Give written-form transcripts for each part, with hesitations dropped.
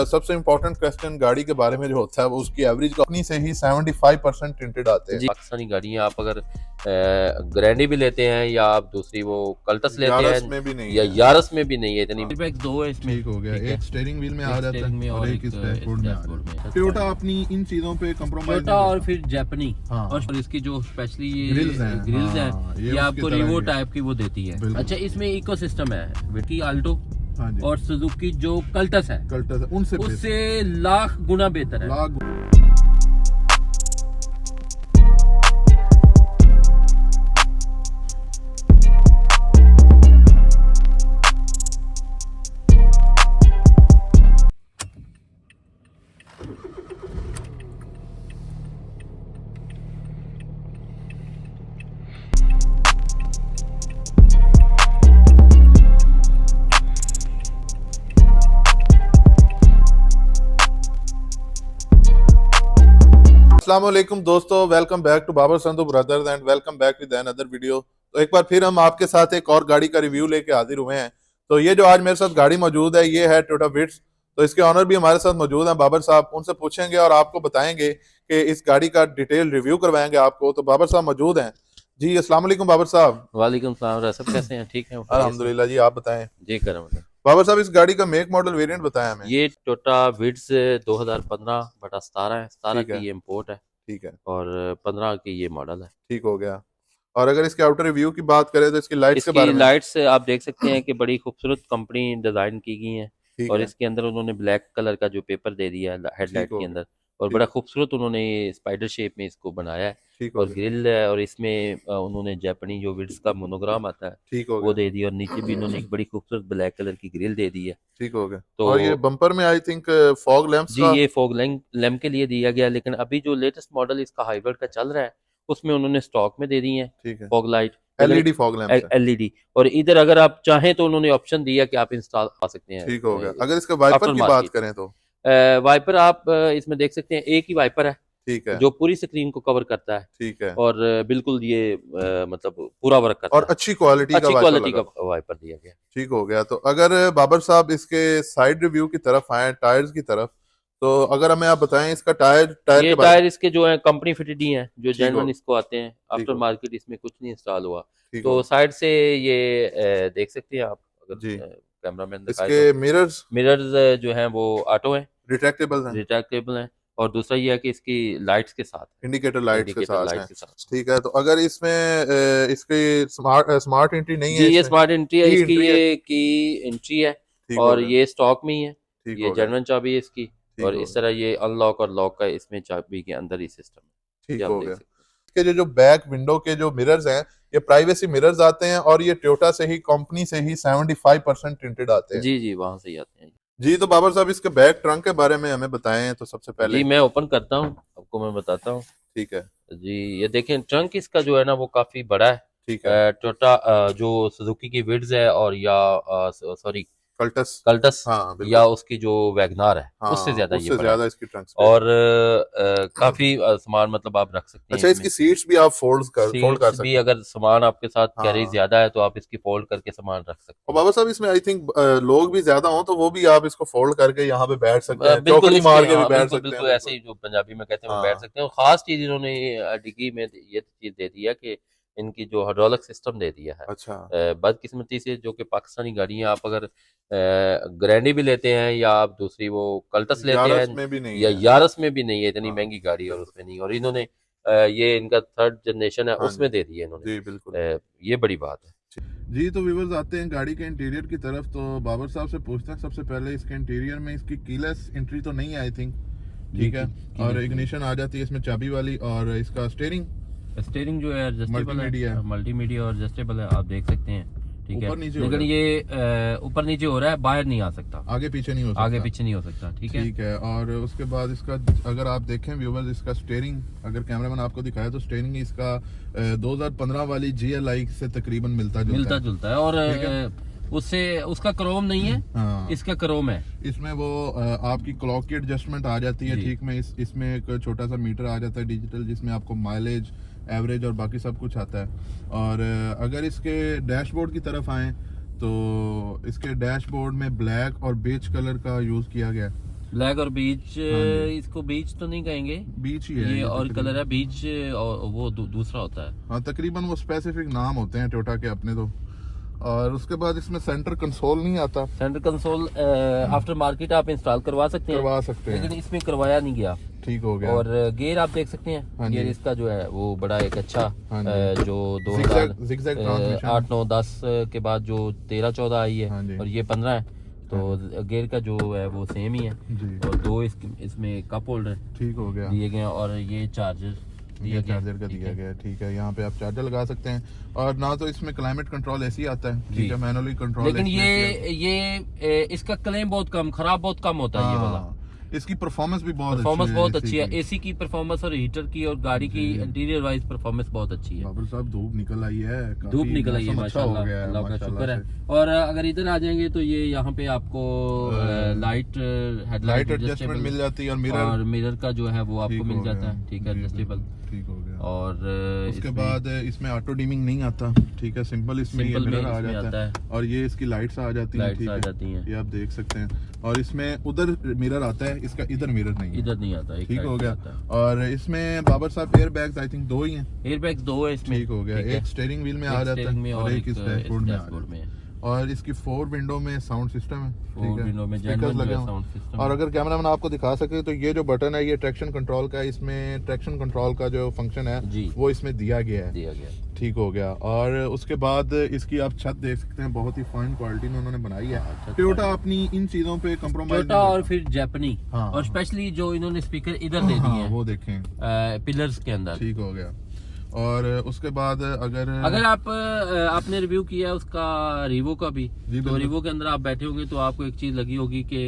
सबसे important question गाड़ी के बारे में जो होता है वो उसकी एवरेज कंपनी से ही 75% टिंटेड आते हैं। पाकिस्तानी गाड़ियाँ आप अगर ग्रैंडी भी लेते हैं या आप दूसरी वो कल्टस लेते यारस हैं में भी नहीं या है। यारस में भी नहीं है इतनी। दो है इसमें, ठीक हो गया, ठीक है। एक स्टीयरिंग व्हील में एक आ जाता स्टीयरिंग में है और एक इस डैशबोर्ड में आ डैशबोर्ड जाता है। में। टोयोटा अपनी इन चीजों पे कॉम्प्रोमाइज टोयोटा और फिर जापानी हाँ। और इसकी जो स्पेशली ये ग्रिल्स हैं, ग्रिल्स हाँ, हैं, ये ये उसकी आपको तरह रिवो ही है। टाइप की वो देती है। बिल्कुल। अच्छा, इसमें इकोसिस्टम है विकी आल्टो हाँ जी, और सुजुकी जो कल्टस है कल्टस उनसे उससे लाख गुना बेहतर है। लाख। अस्सलाम वालेकुम दोस्तों, welcome back to Babar Sandhu brothers and welcome back with another video. तो एक बार फिर हम आपके साथ एक और गाड़ी का रिव्यू लेके हाजिर हुए हैं। तो ये जो आज मेरे साथ गाड़ी मौजूद है ये है टोयोटा विट्स। तो इसके ऑनर भी हमारे साथ मौजूद हैं बाबर साहब, उनसे पूछेंगे और आपको बताएंगे कि इस गाड़ी का डिटेल रिव्यू करवाएंगे आपको। तो बाबर साहब मौजूद हैं जी। अस्सलाम वालेकुम बाबर साहब। वालेकुम सलाम, सब कैसे हैं? ठीक है अल्हम्दुलिल्लाह जी, आप बताएं। जी करम। बाबर साहब, इस गाड़ी का मेक मॉडल वेरिएंट बताएं हमें। ये टोयोटा विट्स 2015/17 है। 17 ठीक है, की ये इम्पोर्ट है ठीक है, और 15 की ये मॉडल है। ठीक हो गया। और अगर इसके आउटर रिव्यू की बात करें तो इसकी लाइट्स के इसकी बारे में। लाइट्स आप देख सकते हैं कि बड़ी खूबसूरत कंपनी डिजाइन की गई है ठीक और है, इसके अंदर उन्होंने ब्लैक कलर का जो पेपर दे दिया है ठीक हेडलाइट हो के गया, अंदर और ठीक, बड़ा खूबसूरत उन्होंने स्पाइडर शेप में इसको बनाया है ठीक हो और गया, ग्रिल है और इसमें उन्होंने जापानी जो विड्स का मोनोग्राम आता है ठीक हो वो गया, दे दिया और नीचे भी इन्होंने एक बड़ी खूबसूरत ब्लैक कलर की ग्रिल दे दी है। ठीक हो गया। तो और ये बम्पर में आई थिंक फॉग लैंप्स जी का। ये फॉग लैम्प के लिए दिया गया, लेकिन अभी जो लेटेस्ट मॉडल इसका हाइब्रिड का चल रहा है उसमें उन्होंने स्टॉक में दे दी है ठीक है, fog light, LED fog lamps है। एलईडी। और इधर अगर आप चाहें तो उन्होंने ऑप्शन दिया कि आप इंस्टॉल कर सकते हैं ठीक हो गया। अगर इसके वाइपर आफ्टर की बात मार्केट। करें तो वाइपर आप इसमें देख सकते हैं, एक ही वाइपर है ठीक है, जो पूरी स्क्रीन को कवर करता है ठीक है, और बिल्कुल ये मतलब पूरा वर्क करता और है। अच्छी क्वालिटी का अच्छी वाइपर क्वालिटी लगा। का वाइपर दिया गया। ठीक हो गया। तो अगर बाबर साहब इसके साइड रिव्यू की तरफ आए, टायर्स की तरफ, तो अगर हमें आप बताएं इसका टायर टायर ये के बारे में। टायर इसके जो है कंपनी फिटेड ही हैं, जो ठीक हो, जेन्युइन इसको आते हैं, ठीक आफ्टर हो, मार्केट इसमें कुछ नहीं इंस्टॉल हुआ। ठीक तो हो साइड से ये देख सकते हैं आप, जी। अगर कैमरामैन दिखाए इसके तो मिरर्स मिरर्स जो हैं वो ऑटो हैं, रिट्रैक्टेबल हैं, रिट्रैक्टेबल हैं। और दूसरा ये है कि इसकी लाइट्स के साथ है, इंडिकेटर लाइट्स के इंडिकेटर साथ लाइट हैं। के साथ। ठीक है। तो अगर इसमें इसकी स्मार्ट एंट्री नहीं जी है, ये इसमें स्मार्ट एंट्री है, की इसकी एंट्री है। ये की एंट्री है ठीक हो और गया, ये स्टॉक में ही है। ठीक ये हो गया, जेन्युइन चाबी है इसकी ठीक और हो इस गया, तरह ये अनलॉक और लॉक का इसमें चाबी के अंदर ही सिस्टम है। ठीक ये आप हो देख गया। सकते इसके जो जो बैक विंडो के जो मिरर्स हैं ये प्राइवेसी मिरर्स आते हैं और ये टोयोटा से ही, कंपनी से ही 75% टिंटेड आते हैं। हैं। जी जी वहाँ से ही आते हैं। जी। तो बाबर साहब इसके बैक ट्रंक के बारे में हमें बताएं तो सबसे जी पहले। मैं ओपन करता हूँ, आपको मैं बताता हूँ। ठीक है, जी ये देखें, ट्रंक इसका जो है ना वो काफ़ी बड़ा है। ठीक है, टोयोटा जो सुजुकी की विड्स है और या सॉरी कल्टस, कल्टस हाँ या बिल्कुल, उसकी जो वैगनार है उससे हाँ ज़्यादा ये उससे बड़ा है। ज्यादा इसकी ट्रंक स्पेस और है। काफ़ी सामान मतलब आप रख सकते हैं अच्छा, इसमें। इसकी सीट्स भी आप फोल्ड कर सीट्स भी सकते हैं। अगर सामान आपके साथ कैरी हाँ। ज़्यादा है तो आप इसकी फोल्ड करके सामान रख सकते और हैं। बाबा साहब इसमें आई थिंक लोग भी ज्यादा हों तो वो भी आप इसको फोल्ड करके यहाँ पे बैठ सकते हैं, बिल्कुल चौकड़ी इसके, मार के भी हाँ बैठ बिल्कुल सकते हैं, बिल्कुल ऐसे बिल्कुल। ही जो पंजाबी में कहते हैं वो बैठ हाँ, सकते हैं। और ख़ास चीज़ इन्होंने डिग्गी में ये चीज़ दे दी है कि इनकी जो हाइड्रोलिक सिस्टम दे दिया है। अच्छा, बदकिस्मती से जो कि पाकिस्तानी गाड़ियाँ आप अगर ग्रैंडी भी लेते हैं या आप दूसरी वो कल्टस लेते यारस हैं में भी नहीं या है। यारस में भी नहीं है, इतनी हाँ, महंगी गाड़ी है और बिल्कुल, उसमें नहीं, और इन्होंने ये इनका थर्ड जनरेशन है हाँ जी, उसमें दे दी है इन्होंने। जी बिल्कुल। ये बड़ी बात है। जी। तो व्यूवर्स आते हैं गाड़ी के इंटीरियर की तरफ। तो बाबर साहब से पूछते हैं सबसे पहले इसके इंटीरियर में इसकी कीलेस एंट्री तो नहीं है आई थिंक, ठीक है। और इग्निशन आ जाती है इसमें चाबी वाली। और इसका स्टीयरिंग जो है एडजस्टेबल मल्टीमीडिया है, मल्टीमीडिया और एडजस्टेबल है, आप देख सकते हैं, ठीक है। ऊपर नीचे हो लेकिन रहा ये ऊपर नीचे हो रहा है, बाहर नहीं आ सकता, आगे पीछे नहीं हो सकता, आगे पीछे नहीं हो सकता, ठीक है। ठीक है। और उसके बाद इसका अगर आप देखें व्यूवर्स, इसका स्टीयरिंग अगर कैमरामैन आपको दिखाया तो स्टीयरिंग इसका 2015 वाली GLI से तकरीबन मिलता जुलता है और उससे उसका क्रोम नहीं है, हाँ। इसका क्रोम है। इसमें वो आपकी क्लॉक की एडजस्टमेंट आ जाती है, ठीक में इसमें एक छोटा सा मीटर आ जाता है डिजिटल, जिसमें आपको माइलेज, एवरेज और बाकी सब कुछ आता है। और अगर इसके डैशबोर्ड की तरफ आए तो इसके डैशबोर्ड में ब्लैक और बेज कलर का यूज़ किया गया है। ब्लैक और बीच, हाँ जी। इसको बीच तो नहीं कहेंगे, बीच ही है ये और तकरीबन। कलर है बीच, और वो दूसरा होता है। हाँ तकरीबन वो स्पेसिफिक नाम होते हैं टोयोटा के अपने तो। और उसके बाद इसमें सेंटर कंसोल नहीं आता। सेंटर कंसोल आफ्टर मार्केट आप इंस्टॉल करवा सकते हैं, करवा सकते हैं, लेकिन इसमें करवाया नहीं गया। ठीक हो गया। और गियर आप देख सकते हैं, हाँ गियर जी। इसका जो है वो बड़ा एक अच्छा हाँ जी। जो जिगजैग ट्रांसमिशन। 2008 9 10 के बाद जो 13 14 आई है, हाँ जी। और ये 15 है, तो गियर का जो है वो सेम ही है। जी। और दो इसमें कप होल्डर ठीक हो गया। दिए गए हैं, और ये चार्जर दिया ये गया, चार्जर का ठीक दिया है। गया है, ठीक है। यहाँ पे आप चार्जर लगा सकते हैं। और ना तो इसमें क्लाइमेट कंट्रोल ऐसी आता है, जी। ठीक है, मैनुअली कंट्रोल। लेकिन इसका क्लेम बहुत कम, खराब बहुत कम होता है ये वाला। इसकी परफॉर्मेंस भी बहुत परफॉर्मेंस बहुत AC अच्छी है, की। एसी की परफॉर्मेंस और हीटर की और गाड़ी की जी। इंटीरियर वाइज परफॉर्मेंस बहुत अच्छी है। बाबर साहब धूप निकल आई है, काफी धूप निकल आई है मौसम अच्छा हो माशाल्लाह, गया है, अल्लाह का माशाल्लाह शुक्र है। से। और अगर इधर आ जाएंगे तो ये यहाँ पे आपको लाइट हेडलाइट लाइट एडजस्टमेंट मिल जाती है और मिरर। और मिरर का जो है वो आपको ठीक मिल हो जाता गया। है, ठीक है, जी, एडजस्टेबल। ठीक हो गया। और उसके इसमें बाद इसमें ऑटो डिमिंग नहीं आता, ठीक है, सिंपल इसमें ये सिंपल में मिरर आ इसमें जाता आता है। है, और ये इसकी लाइट्स आ जाती हैं, लाइट्स ठीक आ है, जाती हैं, ये आप देख सकते हैं। और इसमें उधर मिरर आता है, इसका इधर मिरर नहीं है, इधर नहीं आता, एक ठीक साइड हो पे गया। आता है। और इसमें बाबर साहब एयर बैग्स आई थिंक 2 ही हैं, एयर बैग्स 2 है इसमें, ठीक हो गया। ठीक है। एक स्टीयरिंग व्हील में एक आ जाता स्टीयरिंग में है और एक इस डैशबोर्ड में आ डैशबोर्ड जाता है। में। और इसकी 4 विंडो में साउंड सिस्टम है, ठीक फोर है, विंडो में स्पीकर्स जेन्युइन लगे जो है हुए साउंड हैं। सिस्टम। और अगर कैमरामैन आपको दिखा सके तो ये जो बटन है ये ट्रैक्शन कंट्रोल का है, इसमें ट्रैक्शन कंट्रोल का जो फंक्शन है जी वो इसमें दिया गया है, दिया गया। ठीक हो गया। और उसके बाद इसकी आप छत देख सकते हैं, बहुत ही फाइन क्वालिटी में उन्होंने बनाई है। छत टोयोटा अपनी इन चीजों पे कॉम्प्रोमाइज टोयोटा और फिर जापानी, हाँ, और हाँ। स्पेशली जो इन्होंने स्पीकर इधर दे दिए हाँ, हैं वो देखें, पिलर्स के अंदर। ठीक हो गया। और उसके बाद अगर आपने रिव्यू किया है उसका रिवो का भी, जी, तो बिल्कुल। रिवो के अंदर आप बैठे होंगे तो आपको एक चीज लगी होगी कि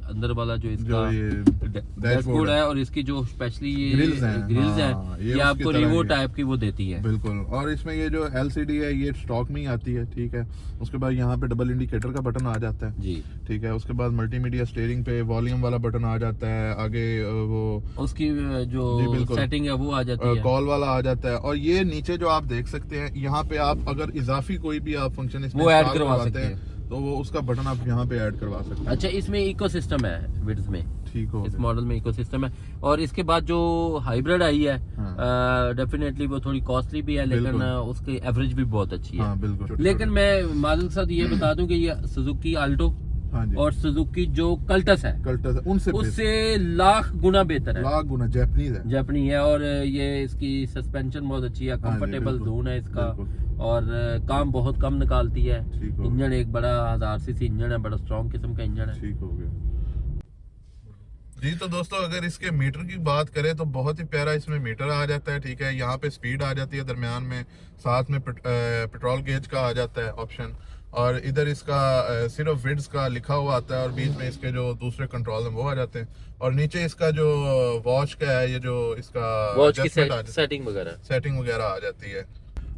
अंदर वाला जो इसका जो ये डैशबोर्ड है और इसकी जो स्पेशली ये ग्रिल्स हैं, ग्रिल्स हाँ, हैं, ये ये उसकी आपको तरह रिवो ही है। टाइप की वो देती है, बिल्कुल। और इसमें ये जो LCD है ये स्टॉक में ही आती है, ठीक है। उसके बाद यहाँ पे डबल इंडिकेटर का बटन आ जाता है, जी। ठीक है। उसके बाद मल्टीमीडिया स्टीयरिंग पे वॉल्यूम वाला बटन आ जाता है, आगे वो उसकी जी, जो बिल्कुल। सेटिंग है वो आ जाती है। कॉल वाला आ जाता है। और ये नीचे जो आप देख सकते हैं, यहाँ पे आप अगर इजाफी कोई भी आप फंक्शन इसमें वो ऐड install करवा करवाते सकते हैं तो वो उसका बटन आप यहाँ पे ऐड करवा सकते हैं, अच्छा, इसमें इकोसिस्टम है विड्स में, ठीक हो इस गया। मॉडल में इकोसिस्टम है। और इसके बाद जो हाइब्रिड आई है हाँ। डेफिनेटली वो थोड़ी कॉस्टली भी है, लेकिन बिल्कुल। उसकी एवरेज भी बहुत अच्छी है। हाँ बिल्कुल। लेकिन मैं मादल के साथ ये बता दूं कि ये सुजुकी आल्टो हाँ जी, और सुजुकी जो कल्टस है कल्टस है, उनसे उससे लाख गुना बेहतर है, लाख गुना जापानीज है। जापानी है। और ये इसकी सस्पेंशन बहुत अच्छी है, हाँ जी, कंफर्टेबल बिल्कुल, जोन है इसका, बिल्कुल। और काम बहुत कम निकालती है। ठीक हो इंजन एक बड़ा 1000 सीसी इंजन है, बड़ा स्ट्रॉन्ग किस्म का इंजन है। ठीक हो गया जी। तो दोस्तों अगर इसके मीटर की बात करें तो बहुत ही प्यारा इसमें मीटर आ जाता है, ठीक है। यहाँ पे स्पीड आ जाती है दरमियान में, साथ में पेट्रोल गेज का आ जाता है ऑप्शन। और इधर इसका सिर्फ विड्स का लिखा हुआ आता है और बीच में इसके जो दूसरे कंट्रोल हैं वो आ जाते हैं। और नीचे इसका जो वॉच का है, ये जो इसका वॉच की adjustment आ जाता है, सेटिंग वगैरह। सेटिंग वगैरह आ जाती है।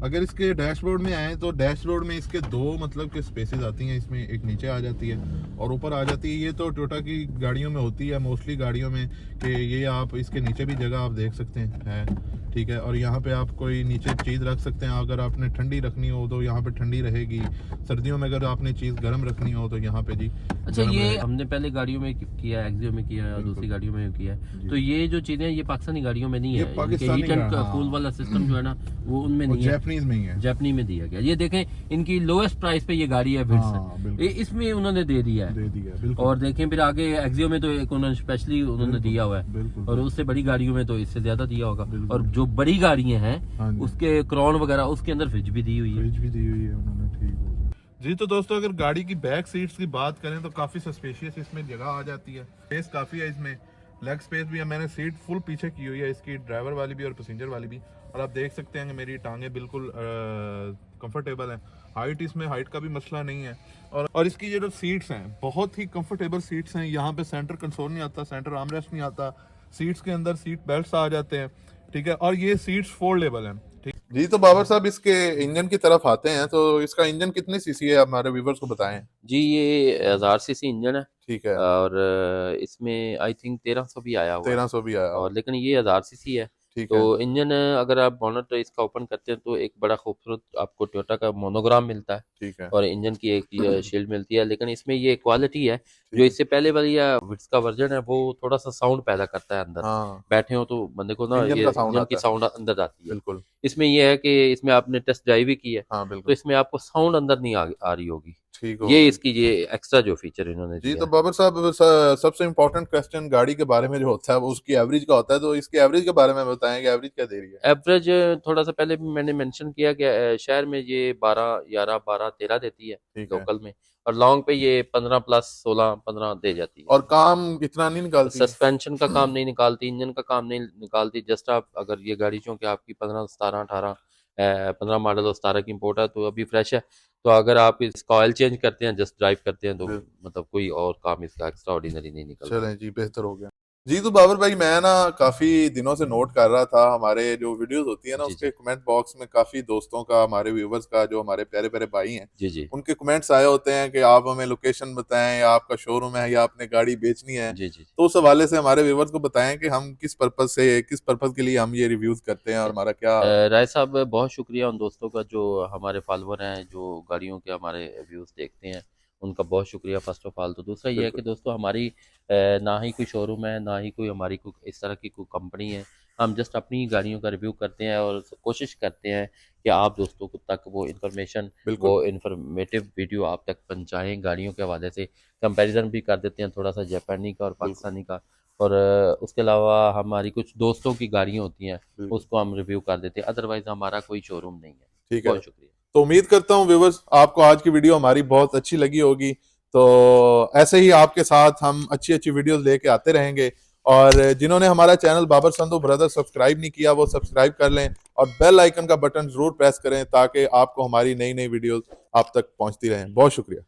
अगर इसके डैशबोर्ड में आए तो डैशबोर्ड में इसके 2 मतलब के स्पेसेस आती हैं, इसमें एक नीचे आ जाती है और ऊपर आ जाती है। ये तो टोयोटा की गाड़ियों में होती है, मोस्टली गाड़ियों में, कि ये आप इसके नीचे भी जगह आप देख सकते हैं, ठीक है। और यहाँ पे आप कोई नीचे चीज़ रख सकते हैं, अगर आपने ठंडी रखनी हो तो यहाँ पे ठंडी रहेगी, सर्दियों में अगर आपने चीज़ गर्म रखनी हो तो यहाँ पे जी अच्छा, गर्म ये रहेगी। हमने पहले गाड़ियों में किया है, एक्सियो में किया है और दूसरी गाड़ियों में किया है, तो ये जो चीजें ये पाकिस्तानी गाड़ियों में नहीं ये है। पाकिस्तानी हीट एंड हाँ। कूल वाला सिस्टम जो है ना वो उनमें वो नहीं है, जापानीज में ही है। जापानी में दिया गया। ये देखें, इनकी लोएस्ट प्राइस पे ये गाड़ी है विड्स, हाँ, बिल्कुल। इसमें उन्होंने दे दिया है। दे दिया, बिल्कुल। और देखें फिर आगे एक्सियो में तो एक उन्होंने स्पेशली उन्होंने दिया हुआ है, बिल्कुल। और उससे बड़ी गाड़ियों में तो इससे ज्यादा दिया होगा। बिल्कुल। और जो बड़ी गाड़ियां हैं हाँ जी। उसके क्राउन वगैरह उसके अंदर फ्रिज भी दी हुई है। फ्रिज भी दी हुई है उन्होंने, ठीक हो गया जी। तो दोस्तों अगर गाड़ी की बैक सीट्स की बात करें तो काफी स्पेशियस इसमें जगह आ जाती है, स्पेस काफी है इसमें, लेग स्पेस भी है। मैंने सीट फुल पीछे की हुई है इसकी, ड्राइवर वाली भी और पैसेंजर वाली भी। और आप देख सकते हैं कि मेरी टांगे बिल्कुल कंफर्टेबल हैं। हाइट, इसमें हाइट का भी मसला नहीं है। और इसकी जो सीट्स हैं बहुत ही कंफर्टेबल सीट्स हैं। यहाँ पे सेंटर कंसोल नहीं आता, सेंटर आर्मरेस्ट नहीं आता, सीट्स के अंदर सीट बेल्ट्स आ जाते हैं, ठीक है। और ये सीट्स फोल्डेबल हैं, ठीक जी। तो बाबर साहब इसके इंजन की तरफ आते हैं, तो इसका इंजन कितनी सीसी है, हमारे व्यूवर्स को बताएं। जी, ये 1000 सीसी इंजन है, ठीक है। और इसमें आई थिंक 1300 भी आया हुआ है, 1300 भी आया और लेकिन ये 1000 सीसी है। ठीक है। तो इंजन अगर आप बोनट इसका ओपन करते हैं तो एक बड़ा खूबसूरत आपको टोयोटा का मोनोग्राम मिलता है ठीक है। और इंजन की एक ये शील्ड मिलती है, लेकिन इसमें ये क्वालिटी है ठीक जो है। इससे पहले वाली या विट्स का वर्जन है वो थोड़ा सा साउंड पैदा करता है अंदर, हाँ, बैठे हो तो बंदे को ना इंजन ये का साउंड इंजन की आता है। साउंड अंदर जाती है। बिल्कुल। इसमें ये है कि इसमें आपने टेस्ट ड्राइव भी की है हाँ, तो बिल्कुल। इसमें आपको साउंड अंदर नहीं आ रही होगी। ठीक हो ये गया। इसकी ये एक्स्ट्रा जो फीचर इन्होंने जी, दिया तो है। बाबर साहब सबसे इम्पोर्टेंट क्वेश्चन गाड़ी के बारे में जो होता है वो उसकी एवरेज का होता है, तो इसकी एवरेज के बारे में बताएं कि एवरेज क्या दे रही है। एवरेज थोड़ा सा पहले भी मैंने मेंशन किया कि शहर में ये 12 11 12 13 देती है ठीक है। लोकल में, और लॉन्ग पे ये 15 प्लस 16 15 दे जाती है। और काम इतना नहीं निकालती। सस्पेंशन का काम नहीं निकालती, इंजन का काम नहीं निकालती। जस्ट आप अगर ये गाड़ी चूंकि आपकी 15 17 18 15 मॉडल और 17 की इंपोर्ट है तो अभी फ्रेश है, तो अगर आप इसका ऑयल चेंज करते हैं जस्ट ड्राइव करते हैं तो बिल- मतलब कोई और काम इसका एक्स्ट्रा ऑर्डिनरी नहीं निकलता। चलें जी, बेहतर हो गया। जी, तो बाबर भाई मैं ना काफी दिनों से नोट कर रहा था हमारे जो वीडियोस होती है ना जी उसके जी कमेंट बॉक्स में काफी दोस्तों का, हमारे व्यूवर्स का, जो हमारे प्यारे प्यारे भाई हैं, जी जी उनके कमेंट्स आए होते हैं कि आप हमें लोकेशन बताएं, या आपका शोरूम है, या आपने गाड़ी बेचनी है। जी जी। तो उस हवाले से हमारे व्यूवर्स को बताएं कि हम किस पर्पज के लिए हम ये रिव्यूज करते हैं और हमारा क्या। राय साहब बहुत शुक्रिया उन दोस्तों का जो हमारे फॉलोअर हैं, जो गाड़ियों के हमारे व्यूज़ देखते हैं, उनका बहुत शुक्रिया फर्स्ट ऑफ ऑल। तो दूसरा ये है कि बिल्कुल। दोस्तों हमारी ना ही कोई शोरूम है, ना ही कोई हमारी कोई इस तरह की कोई कंपनी है। हम जस्ट अपनी गाड़ियों का रिव्यू करते हैं और कोशिश करते हैं कि आप दोस्तों को तक वो इन्फॉर्मेशन, बिल्कुल। वो इन्फॉर्मेटिव वीडियो आप तक पहुँचाएँ। गाड़ियों के हवाले से कंपैरिजन भी कर देते हैं थोड़ा सा जापानी का और बिल्कुल। पाकिस्तानी का, और उसके अलावा हमारी कुछ दोस्तों की गाड़ियाँ होती हैं बिल्कुल। उसको हम रिव्यू कर देते हैं, अदरवाइज हमारा कोई शोरूम नहीं है। ठीक है। बहुत शुक्रिया। तो उम्मीद करता हूँ व्यूवर्स आपको आज की वीडियो हमारी बहुत अच्छी लगी होगी। तो ऐसे ही आपके साथ हम अच्छी अच्छी वीडियोस लेके आते रहेंगे, और जिन्होंने हमारा channel Babar Sandhu brother subscribe नहीं किया वो सब्सक्राइब कर लें, और बेल आइकन का बटन जरूर प्रेस करें ताकि आपको हमारी नई नई वीडियोस आप तक पहुंचती रहें। बहुत शुक्रिया।